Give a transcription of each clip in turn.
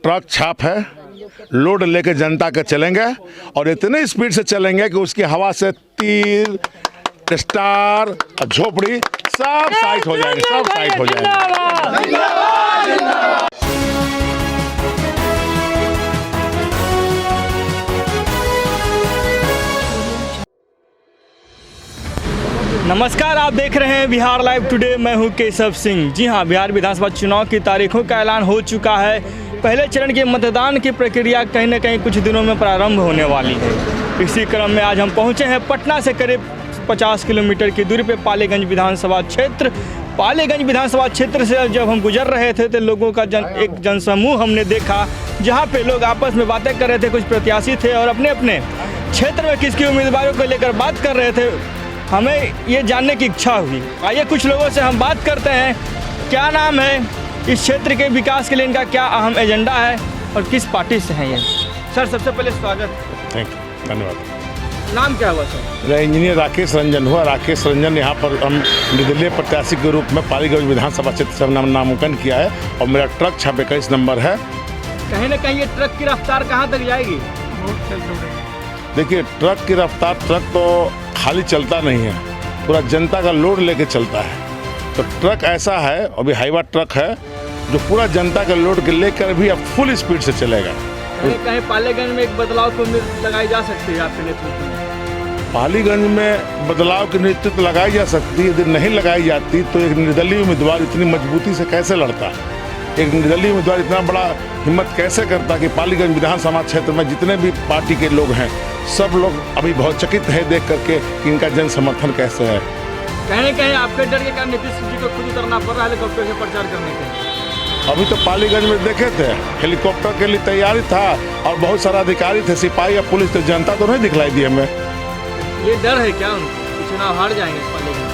Truck छाप है, load लेके जनता के चलेंगे और इतने स्पीड से चलेंगे कि उसकी हवा से तीर, स्टार, झोपड़ी सब साइट हो जाएंगे, सब साइट हो जाएंगे। नमस्कार, आप देख रहे हैं बिहार लाइव टुडे। मैं हूं केशव सिंह। जी हां, बिहार विधानसभा चुनाव की तारीखों का ऐलान हो चुका है। पहले चरण के मतदान की प्रक्रिया कहीं न कहीं कुछ दिनों में प्रारंभ होने वाली है। इसी क्रम में आज हम पहुंचे हैं पटना से करीब 50 किलोमीटर की दूरी पे पालीगंज विधानसभा क्षेत्र। पालीगंज विधानसभा क्षेत्र से जब हम गुजर रहे थे तो लोगों का एक जनसमूह हमने देखा, जहाँ पे लोग आपस में बातें कर रहे थे। कुछ प्रत्याशी थे और अपने अपने क्षेत्र में किसकी उम्मीदवारों को लेकर बात कर रहे थे। हमें ये जानने की इच्छा हुई। आइए कुछ लोगों से हम बात करते हैं। क्या नाम है, इस क्षेत्र के विकास के लिए इनका क्या अहम एजेंडा है और किस पार्टी से हैं ये? सर, सबसे पहले स्वागत। थैंक यू, धन्यवाद। नाम क्या हुआ सर? मेरा इंजीनियर राकेश रंजन हुआ। राकेश रंजन यहाँ पर हम निर्दलीय प्रत्याशी के रूप में पालीगंज विधानसभा क्षेत्र से नामांकन किया है और मेरा ट्रक 21 नंबर है। कहीं ना कहीं ये ट्रक की रफ्तार कहाँ तक जाएगी? देखिए, ट्रक की रफ्तार, ट्रक तो खाली चलता नहीं है, पूरा जनता का लोड लेके चलता है। तो ट्रक ऐसा है, अभी हाईवा ट्रक है जो पूरा जनता का लोड के लेकर भी अब फुल स्पीड से चलेगा। कहीं पालीगंज में एक बदलाव को उम्मीद लगाई जा सकती है आपके नेतृत्व में? पालीगंज में बदलाव की नेतृत्व लगाई जा सकती है। यदि नहीं लगाई जाती तो एक निर्दलीय उम्मीदवार इतनी मजबूती से कैसे लड़ता? एक निर्दलीय उम्मीदवार इतना बड़ा हिम्मत कैसे करता कि पालीगंज विधानसभा क्षेत्र में जितने भी पार्टी के लोग हैं सब लोग अभी बहुत चकित है देख करके कि इनका जन समर्थन कैसे है। कहीं ना कहीं आपके डर के कारण नीतीश जी को खुद उतरना पड़ रहा है हेलीकॉप्टर से प्रचार करने के। अभी तो पालीगंज में देखे थे, हेलीकॉप्टर के लिए तैयारी था और बहुत सारा अधिकारी थे, सिपाही या पुलिस, तो जनता तो नहीं दिखलाई दी हमें। ये डर है क्या उनको कि चुनाव हार जाएंगे पालीगंज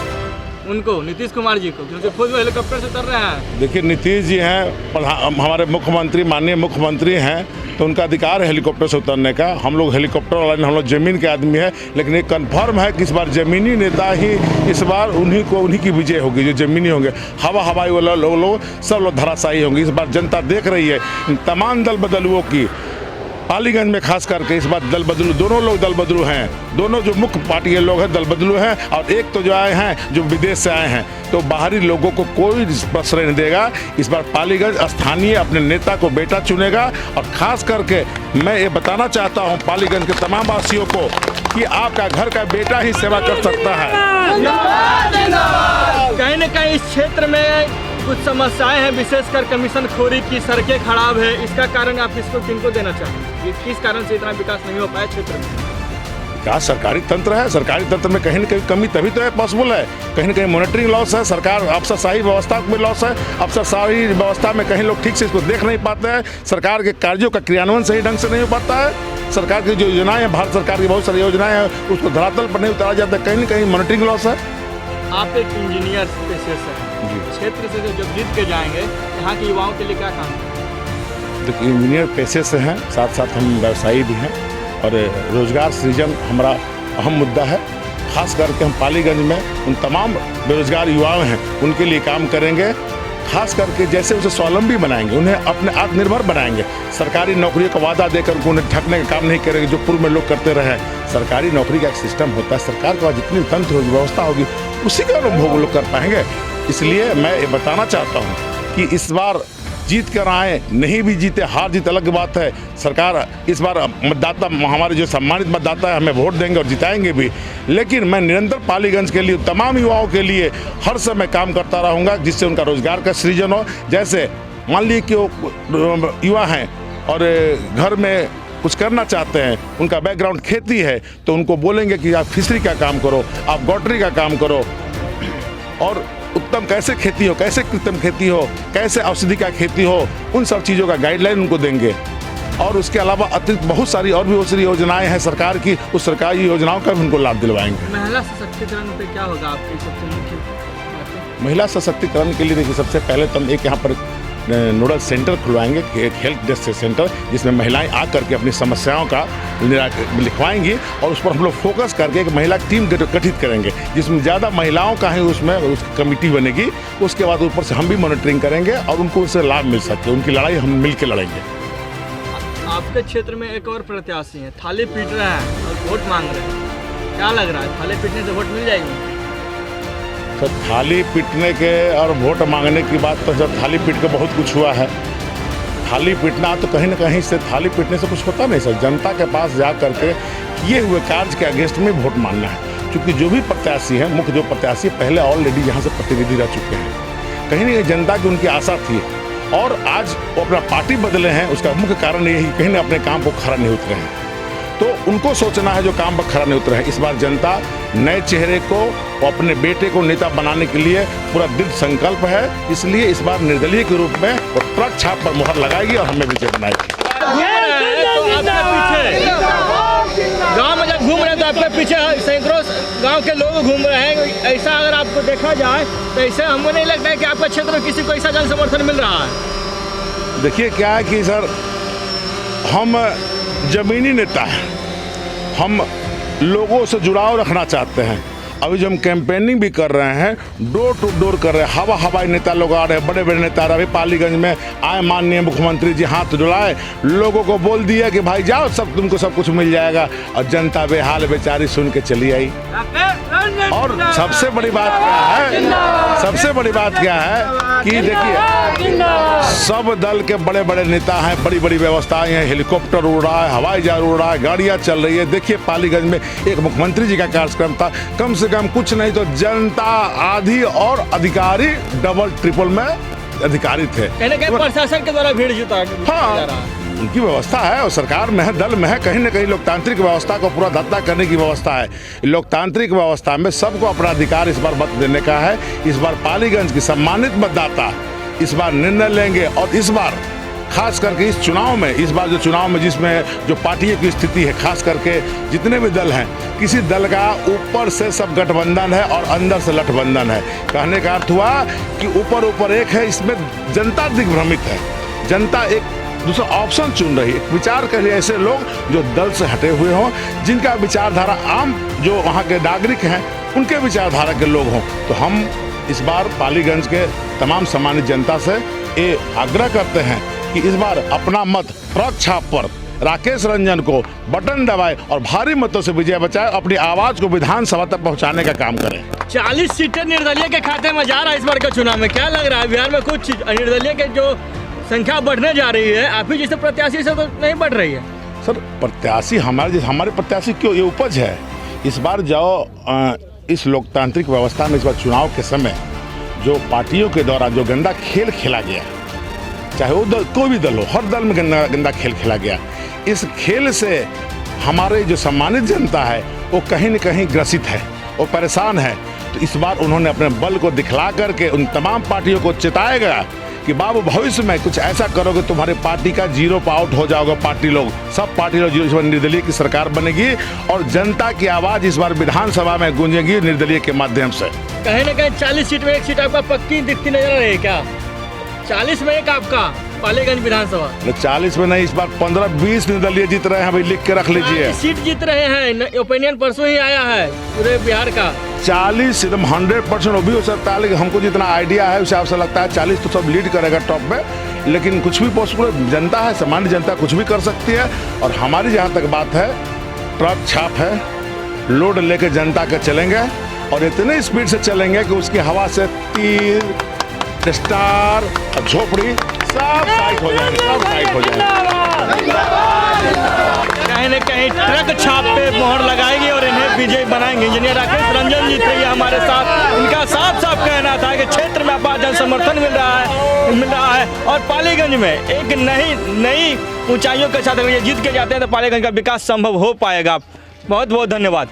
उनको, नीतीश कुमार जी को, क्योंकि खुद वो हेलीकॉप्टर से उतर रहे हैं? देखिए, नीतीश जी हैं, हमारे मुख्यमंत्री, माननीय मुख्यमंत्री हैं, तो उनका अधिकार है हेलीकॉप्टर से उतरने का। हम लोग हेलीकॉप्टर वाला, हम लोग जमीन के आदमी है। लेकिन ये कंफर्म है कि इस बार जमीनी नेता ही, इस बार उन्हीं की विजय होगी जो जमीनी होंगे। हवाई वाला लोग सब लोग धराशायी होंगे। इस बार जनता देख रही है तमाम दल बदलुओं की। पालीगंज में खास करके इस बार दल बदलू, दोनों लोग दल बदलू हैं। दोनों जो मुख्य पार्टी के लोग हैं दल बदलू हैं और एक तो जो आए हैं जो विदेश से आए हैं। तो बाहरी लोगों को कोई प्रश्रय नहीं देगा। इस बार पालीगंज स्थानीय अपने नेता को बेटा चुनेगा। और खास करके मैं ये बताना चाहता हूँ पालीगंज के तमाम वासियों को कि आपका घर का बेटा ही सेवा कर सकता है। कहीं न कहीं इस क्षेत्र में कुछ समस्याएं हैं, विशेषकर कमीशन खोरी की, सड़कें खराब है। इसका कारण आप किनको देना चाहेंगे? किस कारण से इतना विकास नहीं हो पाया क्षेत्र में? क्या सरकारी तंत्र है, सरकारी तंत्र में कहीं न कहीं कमी तभी तो है पॉसिबल है। कहीं न कहीं मॉनिटरिंग लॉस है, सरकार अफसरशाही व्यवस्था में लॉस है। अफसरशाही व्यवस्था में कहीं लोग ठीक से इसको देख नहीं पाते हैं। सरकार के कार्यों का क्रियान्वयन सही ढंग से नहीं हो पाता है। सरकार की जो योजनाएं हैं, भारत सरकार की बहुत सारी योजनाएं हैं, उसको धरातल पर नहीं उतारा जाता। कहीं न कहीं मॉनिटरिंग लॉस है। आप एक इंजीनियर पेशे से क्षेत्र से जब जीत के जाएंगे, यहाँ के युवाओं के लिए क्या काम है? देखिए, इंजीनियर पेशे से हैं, साथ साथ हम व्यवसायी भी हैं और रोजगार सृजन हमारा अहम मुद्दा है। खास करके हम पालीगंज में उन तमाम बेरोजगार युवाएं हैं उनके लिए काम करेंगे। खास करके जैसे उसे स्वावलंबी बनाएंगे, उन्हें अपने आत्मनिर्भर बनाएंगे। सरकारी नौकरियों का वादा देकर उन्हें ठगने का काम नहीं करेंगे जो पूर्व में लोग करते रहे। सरकारी नौकरी का एक सिस्टम होता है, सरकार के पास जितनी तंत्र होगी, व्यवस्था होगी, उसी का अनुभव लोग कर पाएंगे। इसलिए मैं ये बताना चाहता हूँ कि इस बार जीत कर आए, नहीं भी जीते, हार जीत अलग बात है। सरकार इस बार मतदाता, हमारे जो सम्मानित मतदाता है, हमें वोट देंगे और जिताएंगे भी। लेकिन मैं निरंतर पालीगंज के लिए, तमाम युवाओं के लिए हर समय काम करता रहूँगा जिससे उनका रोजगार का सृजन हो। जैसे मान लीजिए कि वो युवा हैं और घर में कुछ करना चाहते हैं, उनका बैकग्राउंड खेती है, तो उनको बोलेंगे कि आप फिशरी का काम करो, आप गॉटरी का काम करो। और उत्तम कैसे खेती हो, कैसे कृत्रिम खेती हो, कैसे औषधि का खेती हो, उन सब चीज़ों का गाइडलाइन उनको देंगे। और उसके अलावा अतिरिक्त बहुत सारी और भी बहुत सारी योजनाएं हैं सरकार की, उस सरकारी योजनाओं का भी उनको लाभ दिलवाएंगे। महिला सशक्तिकरण पे क्या होगा आपकी सबसे मुख्य बातें? महिला सशक्तिकरण के लिए देखिए, सबसे पहले तो हम एक यहाँ पर नोडल सेंटर खुलवाएंगे, एक हेल्प डेस्क सेंटर, जिसमें महिलाएं आकर के अपनी समस्याओं का लिखवाएंगी और उस पर हम लोग फोकस करके एक महिला टीम गठित करेंगे जिसमें ज़्यादा महिलाओं का ही उसमें उसकी कमेटी बनेगी। उसके बाद ऊपर से हम भी मॉनिटरिंग करेंगे और उनको उससे लाभ मिल सके, उनकी लड़ाई हम मिल के लड़ेंगे। आपके क्षेत्र में एक और प्रत्याशी हैं, थाली पीट रहे हैं और वोट मांग रहे हैं, क्या लग रहा है थाली पीटने से वोट मिल जाएगी? तो थाली पीटने के और वोट मांगने की बात तो जब थाली पीट के बहुत कुछ हुआ है। थाली पीटना तो कहीं ना कहीं से थाली पीटने से कुछ होता नहीं सर। जनता के पास जा करके किए हुए कार्य के अगेंस्ट में वोट मांगना है, क्योंकि जो भी प्रत्याशी हैं, मुख्य जो प्रत्याशी पहले ऑलरेडी यहाँ से प्रतिनिधि रह चुके हैं। कहीं ना कहीं जनता की उनकी आशा थी और आज वो अपना पार्टी बदले हैं। उसका मुख्य कारण यही कहीं ना अपने काम को खरा नहीं उतरे हैं, तो उनको सोचना है जो काम पर खरा नहीं उतरे हैं। इस बार जनता नए चेहरे को अपने बेटे को नेता बनाने के लिए पूरा दृढ़ संकल्प है, इसलिए इस बार निर्दलीय के रूप में वो ट्रक छाप पर मुहर लगाएगी और हमें विजय बनाएगी। गांव में जब घूम रहे हैं तो आपके पीछे सैकड़ों गांव के लोग घूम रहे हैं। ऐसा अगर आपको देखा जाए तो ऐसे हमको नहीं लगता है कि आपके क्षेत्र में किसी को ऐसा जन समर्थन मिल रहा है। देखिए क्या है कि सर, हम जमीनी नेता हैं, हम लोगों से जुड़ाव रखना चाहते हैं। अभी जो हम कैंपेनिंग भी कर रहे हैं, डोर टू डोर कर रहे हैं, हवाई नेता लोग आ रहे हैं, बड़े बड़े नेता आ रहे हैं। पालीगंज में आए माननीय मुख्यमंत्री जी, हाथ डुलाए, लोगों को बोल दिया कि भाई जाओ, सब तुमको सब कुछ मिल जाएगा, और जनता बेहाल बेचारी सुन के चली आई। और सबसे बड़ी बात क्या है कि देखिए सब दल के बड़े बड़े नेता हैं, बड़ी बड़ी व्यवस्थाएं हैं, हेलीकॉप्टर उड़ रहा है, हवाई जहाज उड़ रहा है, गाड़ियां चल रही है। देखिए पालीगंज में एक मुख्यमंत्री जी का कार्यक्रम था, कम से कम कुछ नहीं तो जनता आधी और अधिकारी डबल ट्रिपल में अधिकारी थे। प्रशासन के द्वारा भीड़ जुटा। हाँ, उनकी व्यवस्था है और सरकार में है, दल में है, कहीं ना कहीं लोकतांत्रिक व्यवस्था को पूरा धत्ता करने की व्यवस्था है। लोकतांत्रिक व्यवस्था में सबको अपना अधिकार इस बार मत देने का है। इस बार पालीगंज की सम्मानित मतदाता इस बार निर्णय लेंगे और इस बार खास करके इस चुनाव में, इस बार जो चुनाव में जिसमें जो पार्टियों की स्थिति है, खास करके जितने भी दल हैं, किसी दल का ऊपर से सब गठबंधन है और अंदर से लठबंधन है। कहने का अर्थ हुआ कि ऊपर एक है, इसमें जनता दिग्भ्रमित है। जनता एक दूसरा ऑप्शन चुन रही है। विचार कर ऐसे लोग जो दल से हटे हुए हों, जिनका विचारधारा आम जो वहाँ के नागरिक हैं उनके विचारधारा के लोग हों। तो हम इस बार पालीगंज के तमाम सम्मानित जनता से ये आग्रह करते हैं कि इस बार अपना मत ट्रक छाप पर राकेश रंजन को बटन दबाए और भारी मतों से विजय बचाए, अपनी आवाज को विधानसभा तक पहुंचाने का काम करें। 40 सीटें निर्दलीय के खाते में जा रहा है इस बार के चुनाव में। क्या लग रहा है बिहार में कुछ निर्दलीय के जो संख्या बढ़ने जा रही है, आप ही जैसे प्रत्याशी से तो नहीं बढ़ रही है? सर प्रत्याशी हमारे प्रत्याशी क्यों, ये उपज है। इस बार जो इस लोकतांत्रिक व्यवस्था में इस बार चुनाव के समय जो पार्टियों के द्वारा जो गंदा खेल खेला गया, चाहे वो दल कोई भी दल हो, हर दल में गंदा खेल खेला गया। इस खेल से हमारे जो सम्मानित जनता है वो कहीं न कहीं ग्रसित है, वो परेशान है। तो इस बार उन्होंने अपने बल को दिखला करके उन तमाम पार्टियों को चेताएगा कि बाबू भविष्य में कुछ ऐसा करोगे तुम्हारी पार्टी का जीरो पे आउट हो जाओगे। पार्टी लोग, सब पार्टी लोग जीरो, निर्दलीय की सरकार बनेगी और जनता की आवाज इस बार विधानसभा में गूंजेगी निर्दलीय के माध्यम से। कहीं ना कहीं 40 सीट में एक सीट आपका पक्की दिखती नजर आ रही है क्या? 40 में एक आपका पालीगंज विधानसभा? 40 में नहीं, इस बार 15-20 निर्दलीय जीत रहे हैं, भाई लिख के रख लीजिए। सीट जीत रहे हैं, ओपिनियन परसों ही आया है पूरे बिहार का। 40 एकदम 100% वो भी हो सकता है, लेकिन हमको जितना आइडिया है उसे आपसे लगता है 40 तो सब लीड करेगा टॉप में, लेकिन कुछ भी पॉसिबल। जनता है, सामान्य जनता कुछ भी कर सकती है। और हमारी जहाँ तक बात है, ट्रक छाप है, लोड लेके जनता के चलेंगे और इतने स्पीड से चलेंगे कि उसकी हवा से तीर, स्टार और झोपड़ी सब साइड हो जाएंगे, सब साइड हो जाएंगे। कहीं न कहीं ट्रक छाप पे मोहर लगाएंगे और इन्हें विजयी बनाएंगे। इंजीनियर राकेश रंजन जी थे हमारे साथ। उनका साफ साफ कहना था कि क्षेत्र में आपका जन समर्थन मिल रहा है और पालीगंज में एक नई ऊंचाइयों के साथ अगर ये जीत के जाते हैं तो पालीगंज का विकास संभव हो पाएगा। बहुत बहुत धन्यवाद।